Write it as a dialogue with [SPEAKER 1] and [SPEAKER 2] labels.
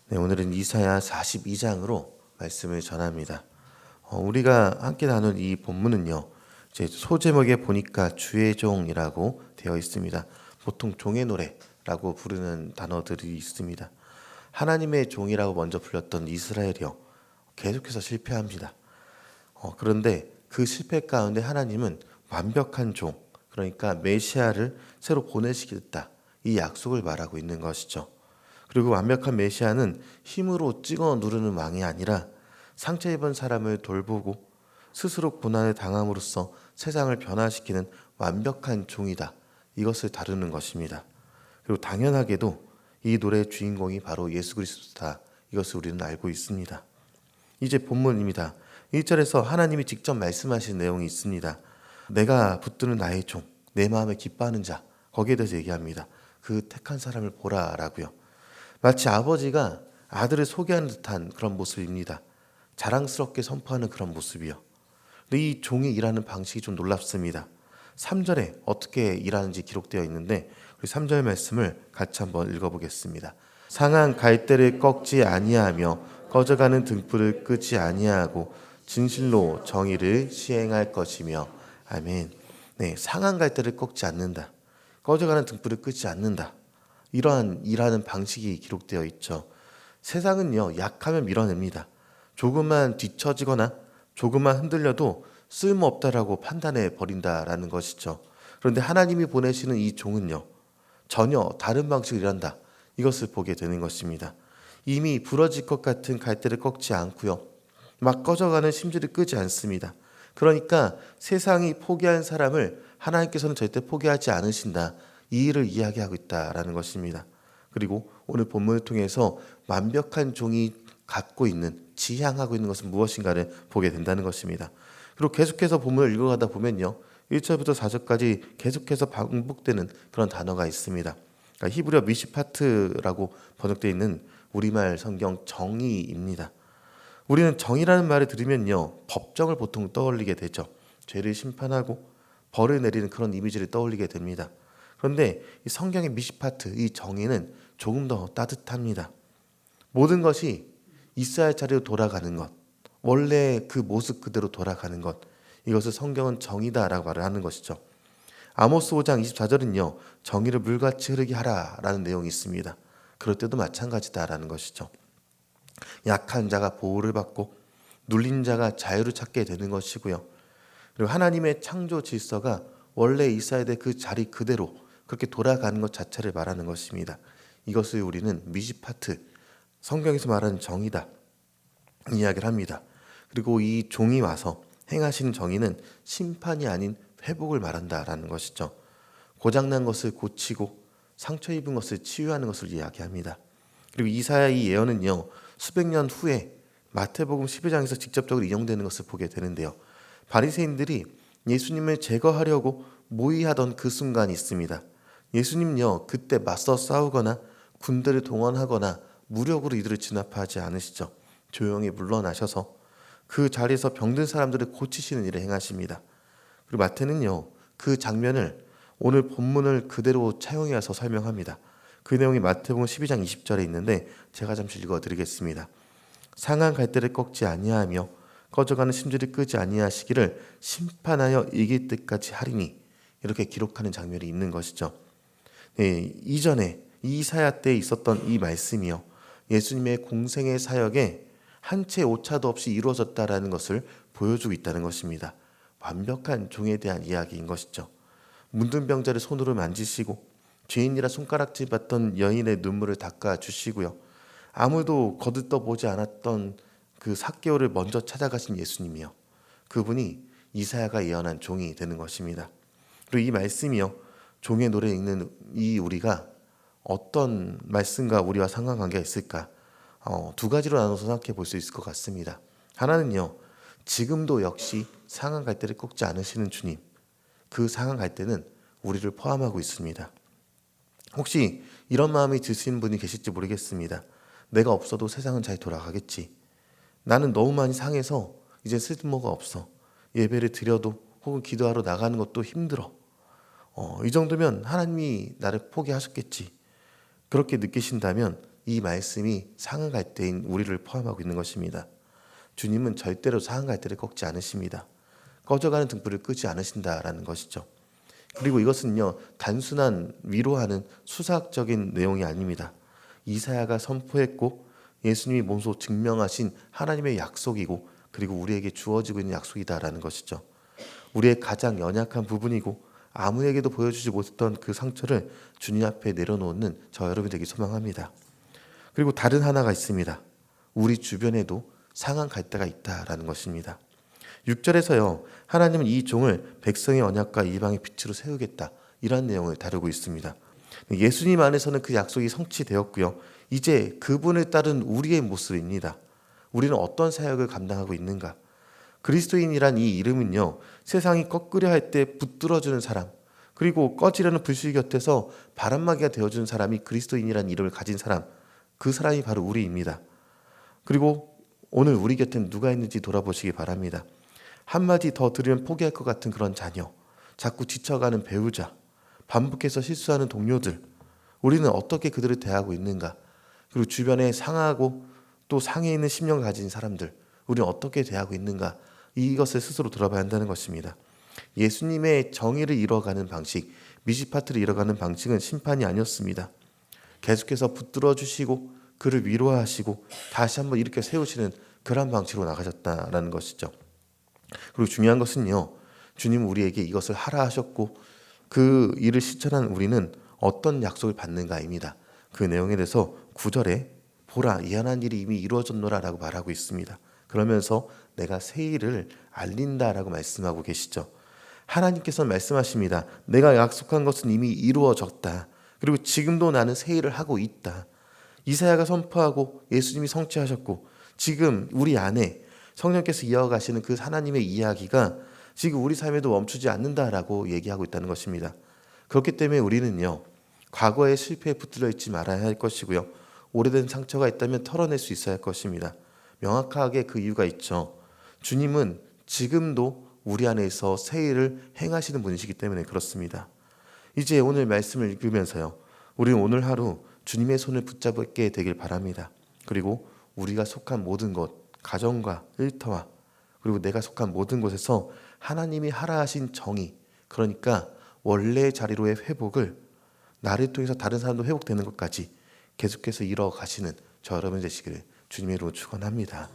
[SPEAKER 1] 네, 오늘은 이사야 42장으로 말씀을 전합니다. 우리가 함께 나눌 이 본문은요, 이제 소제목에 보니까 주의 종이라고 되어 있습니다. 보통 종의 노래라고 부르는 단어들이 있습니다. 하나님의 종이라고 먼저 불렸던 이스라엘이요, 계속해서 실패합니다. 그런데 그 실패 가운데 하나님은 완벽한 종, 그러니까 메시아를 새로 보내시겠다, 이 약속을 말하고 있는 것이죠. 그리고 완벽한 메시아는 힘으로 찍어 누르는 왕이 아니라 상처 입은 사람을 돌보고 스스로 고난을 당함으로써 세상을 변화시키는 완벽한 종이다. 이것을 다루는 것입니다. 그리고 당연하게도 이 노래의 주인공이 바로 예수 그리스도다. 이것을 우리는 알고 있습니다. 이제 본문입니다. 1절에서 하나님이 직접 말씀하신 내용이 있습니다. 내가 붙드는 나의 종, 내 마음에 기뻐하는 자, 거기에 대해서 얘기합니다. 그 택한 사람을 보라라고요. 마치 아버지가 아들을 소개하는 듯한 그런 모습입니다. 자랑스럽게 선포하는 그런 모습이요. 근데 이 종이 일하는 방식이 좀 놀랍습니다. 3절에 어떻게 일하는지 기록되어 있는데 우리 3절 말씀을 같이 한번 읽어보겠습니다. 상한 갈대를 꺾지 아니하며 꺼져가는 등불을 끄지 아니하고 진실로 정의를 시행할 것이며. 아멘. 네, 상한 갈대를 꺾지 않는다. 꺼져가는 등불을 끄지 않는다. 이러한 일하는 방식이 기록되어 있죠. 세상은요, 약하면 밀어냅니다. 조금만 뒤처지거나 조금만 흔들려도 쓸모없다라고 판단해 버린다라는 것이죠. 그런데 하나님이 보내시는 이 종은요, 전혀 다른 방식으로 일한다. 이것을 보게 되는 것입니다. 이미 부러질 것 같은 갈대를 꺾지 않고요, 막 꺼져가는 심지를 끄지 않습니다. 그러니까 세상이 포기한 사람을 하나님께서는 절대 포기하지 않으신다. 이 일을 이야기하고 있다라는 것입니다. 그리고 오늘 본문을 통해서 완벽한 종이 갖고 있는, 지향하고 있는 것은 무엇인가를 보게 된다는 것입니다. 그리고 계속해서 본문을 읽어가다 보면요, 1절부터 4절까지 계속해서 반복되는 그런 단어가 있습니다. 그러니까 히브리어 미시파트라고 번역되어 있는 우리말 성경 정의입니다. 우리는 정의라는 말을 들으면요, 법정을 보통 떠올리게 되죠. 죄를 심판하고 벌을 내리는 그런 이미지를 떠올리게 됩니다. 그런데 이 성경의 미시파트, 이 정의는 조금 더 따뜻합니다. 모든 것이 있어야 할 자리로 돌아가는 것, 원래 그 모습 그대로 돌아가는 것, 이것을 성경은 정의다라고 말을 하는 것이죠. 아모스 5장 24절은요, 정의를 물같이 흐르게 하라라는 내용이 있습니다. 그럴 때도 마찬가지다라는 것이죠. 약한 자가 보호를 받고 눌린 자가 자유를 찾게 되는 것이고요. 그리고 하나님의 창조 질서가 원래 있어야 될 그 자리 그대로 그렇게 돌아가는 것 자체를 말하는 것입니다. 이것을 우리는 미시파트, 성경에서 말하는 정의다, 이야기를 합니다. 그리고 이 종이 와서 행하시는 정의는 심판이 아닌 회복을 말한다라는 것이죠. 고장난 것을 고치고 상처 입은 것을 치유하는 것을 이야기합니다. 그리고 이사야 이 예언은요, 수백 년 후에 마태복음 12장에서 직접적으로 인용되는 것을 보게 되는데요. 바리새인들이 예수님을 제거하려고 모의하던 그 순간이 있습니다. 예수님요, 그때 맞서 싸우거나 군대를 동원하거나 무력으로 이들을 진압하지 않으시죠. 조용히 물러나셔서 그 자리에서 병든 사람들을 고치시는 일을 행하십니다. 그리고 마태는요, 그 장면을 오늘 본문을 그대로 차용해서 설명합니다. 그 내용이 마태복음 12장 20절에 있는데 제가 잠시 읽어드리겠습니다. 상한 갈대를 꺾지 아니하며 꺼져가는 심지를 끄지 아니하시기를 심판하여 이길 때까지 하리니, 이렇게 기록하는 장면이 있는 것이죠. 네, 이전에 이사야 때 있었던 이 말씀이요, 예수님의 공생의 사역에 한 채 오차도 없이 이루어졌다라는 것을 보여주고 있다는 것입니다. 완벽한 종에 대한 이야기인 것이죠. 문둥 병자를 손으로 만지시고 죄인이라 손가락질 받던 여인의 눈물을 닦아주시고요, 아무도 거들떠보지 않았던 그 삭개오를 먼저 찾아가신 예수님이요, 그분이 이사야가 예언한 종이 되는 것입니다. 그리고 이 말씀이요, 종의 노래 읽는 이 우리가 어떤 말씀과 우리와 상관관계가 있을까? 두 가지로 나눠서 생각해 볼 수 있을 것 같습니다. 하나는요, 지금도 역시 상한 갈대를 꺾지 않으시는 주님, 그 상한 갈대는 우리를 포함하고 있습니다. 혹시 이런 마음이 드시는 분이 계실지 모르겠습니다. 내가 없어도 세상은 잘 돌아가겠지. 나는 너무 많이 상해서 이제 쓸모가 없어. 예배를 드려도 혹은 기도하러 나가는 것도 힘들어. 이 정도면 하나님이 나를 포기하셨겠지. 그렇게 느끼신다면 이 말씀이 상한 갈대인 우리를 포함하고 있는 것입니다. 주님은 절대로 상한 갈대를 꺾지 않으십니다. 꺼져가는 등불을 끄지 않으신다라는 것이죠. 그리고 이것은요, 단순한 위로하는 수사학적인 내용이 아닙니다. 이사야가 선포했고 예수님이 몸소 증명하신 하나님의 약속이고, 그리고 우리에게 주어지고 있는 약속이다라는 것이죠. 우리의 가장 연약한 부분이고 아무에게도 보여주지 못했던 그 상처를 주님 앞에 내려놓는 저 여러분이 되기 소망합니다. 그리고 다른 하나가 있습니다. 우리 주변에도 상한 갈대가 있다라는 것입니다. 6절에서요, 하나님은 이 종을 백성의 언약과 이방의 빛으로 세우겠다, 이런 내용을 다루고 있습니다. 예수님 안에서는 그 약속이 성취되었고요. 이제 그분을 따른 우리의 모습입니다. 우리는 어떤 사역을 감당하고 있는가? 그리스도인이란 이 이름은요, 세상이 꺾으려 할 때 붙들어주는 사람, 그리고 꺼지려는 불씨 곁에서 바람막이가 되어주는 사람이 그리스도인이란 이름을 가진 사람, 그 사람이 바로 우리입니다. 그리고 오늘 우리 곁엔 누가 있는지 돌아보시기 바랍니다. 한마디 더 들으면 포기할 것 같은 그런 자녀, 자꾸 지쳐가는 배우자, 반복해서 실수하는 동료들, 우리는 어떻게 그들을 대하고 있는가? 그리고 주변에 상하고 또 상해 있는 심령을 가진 사람들, 우리는 어떻게 대하고 있는가? 이것을 스스로 돌아봐야 한다는 것입니다. 예수님의 정의를 이뤄가는 방식, 미시파트를 이뤄가는 방식은 심판이 아니었습니다. 계속해서 붙들어 주시고 그를 위로하시고 다시 한번 이렇게 세우시는 그런 방식으로 나가셨다라는 것이죠. 그리고 중요한 것은요, 주님은 우리에게 이것을 하라 하셨고 그 일을 실천한 우리는 어떤 약속을 받는가입니다. 그 내용에 대해서 9절에 보라, 이하한 일이 이미 이루어졌노라 라고 말하고 있습니다. 그러면서 내가 새 일을 알린다라고 말씀하고 계시죠. 하나님께서 말씀하십니다. 내가 약속한 것은 이미 이루어졌다. 그리고 지금도 나는 새 일을 하고 있다. 이사야가 선포하고 예수님이 성취하셨고 지금 우리 안에 성령께서 이어가시는 그 하나님의 이야기가 지금 우리 삶에도 멈추지 않는다라고 얘기하고 있다는 것입니다. 그렇기 때문에 우리는요, 과거의 실패에 붙들려 있지 말아야 할 것이고요, 오래된 상처가 있다면 털어낼 수 있어야 할 것입니다. 명확하게 그 이유가 있죠. 주님은 지금도 우리 안에서 새 일을 행하시는 분이시기 때문에 그렇습니다. 이제 오늘 말씀을 읽으면서요, 우리는 오늘 하루 주님의 손을 붙잡게 되길 바랍니다. 그리고 우리가 속한 모든 곳, 가정과 일터와 그리고 내가 속한 모든 곳에서 하나님이 하라 하신 정의, 그러니까 원래의 자리로의 회복을 나를 통해서 다른 사람도 회복되는 것까지 계속해서 이뤄가시는 저 여러분 되시기를 주님의 이름으로 축원합니다.